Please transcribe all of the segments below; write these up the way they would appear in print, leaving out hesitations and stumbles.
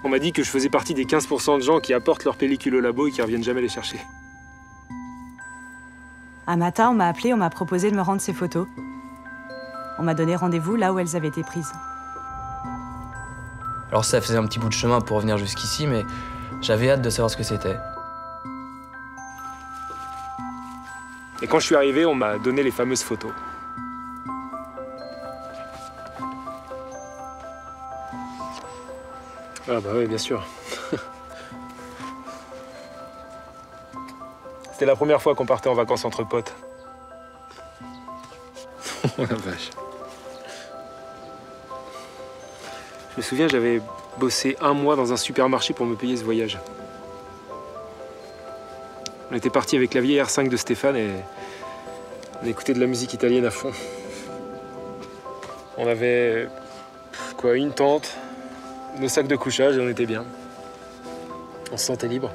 On m'a dit que je faisais partie des 15% de gens qui apportent leurs pellicules au labo et qui reviennent jamais les chercher. Un matin, on m'a appelé, on m'a proposé de me rendre ces photos. On m'a donné rendez-vous là où elles avaient été prises. Alors ça faisait un petit bout de chemin pour revenir jusqu'ici, mais j'avais hâte de savoir ce que c'était. Et quand je suis arrivé, on m'a donné les fameuses photos. Ah bah oui, bien sûr. C'était la première fois qu'on partait en vacances entre potes. Oh la vache. Je me souviens, j'avais bossé 1 mois dans un supermarché pour me payer ce voyage. On était parti avec la vieille R5 de Stéphane et on écoutait de la musique italienne à fond. On avait quoi, une tente, nos sacs de couchage et on était bien. On se sentait libre.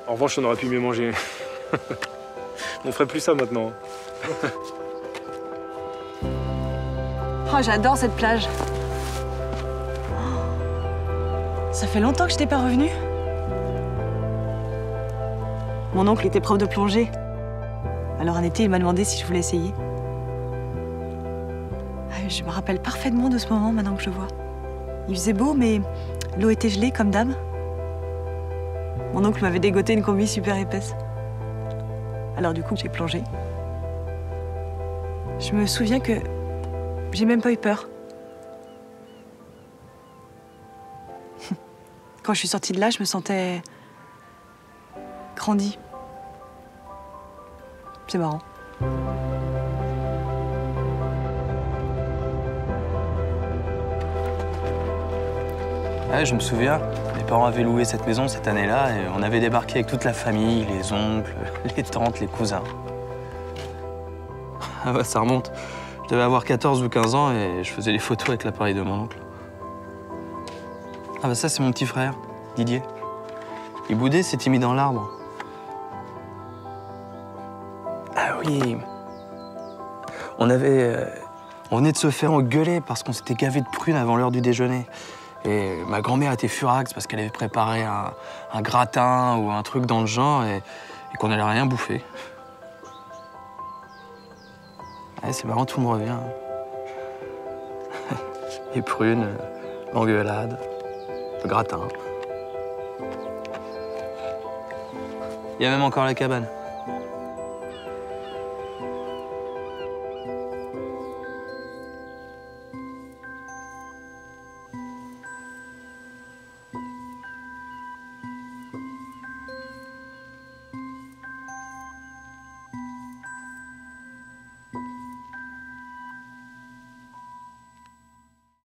En revanche, on aurait pu mieux manger. On ferait plus ça maintenant. Oh, j'adore cette plage. Ça fait longtemps que je n'étais pas revenue. Mon oncle était prof de plongée. Alors un été, il m'a demandé si je voulais essayer. Je me rappelle parfaitement de ce moment maintenant que je le vois. Il faisait beau, mais l'eau était gelée comme d'hab. Mon oncle m'avait dégoté une combi super épaisse. Alors du coup, j'ai plongé. Je me souviens que j'ai même pas eu peur. Quand je suis sortie de là, je me sentais grandie. C'est marrant. Ouais, je me souviens, mes parents avaient loué cette maison cette année-là et on avait débarqué avec toute la famille, les oncles, les tantes, les cousins. Ah ouais, ça remonte. Je devais avoir 14 ou 15 ans et je faisais les photos avec l'appareil de mon oncle. Ah bah ça, c'est mon petit frère, Didier. Il boudait, s'était mis dans l'arbre. Ah oui. On venait de se faire engueuler parce qu'on s'était gavé de prunes avant l'heure du déjeuner. Et ma grand-mère était furax parce qu'elle avait préparé un gratin ou un truc dans le genre et qu'on n'allait rien bouffer. Ouais, c'est marrant, tout me revient. Les prunes, l'engueulade, le gratin. Il y a même encore la cabane.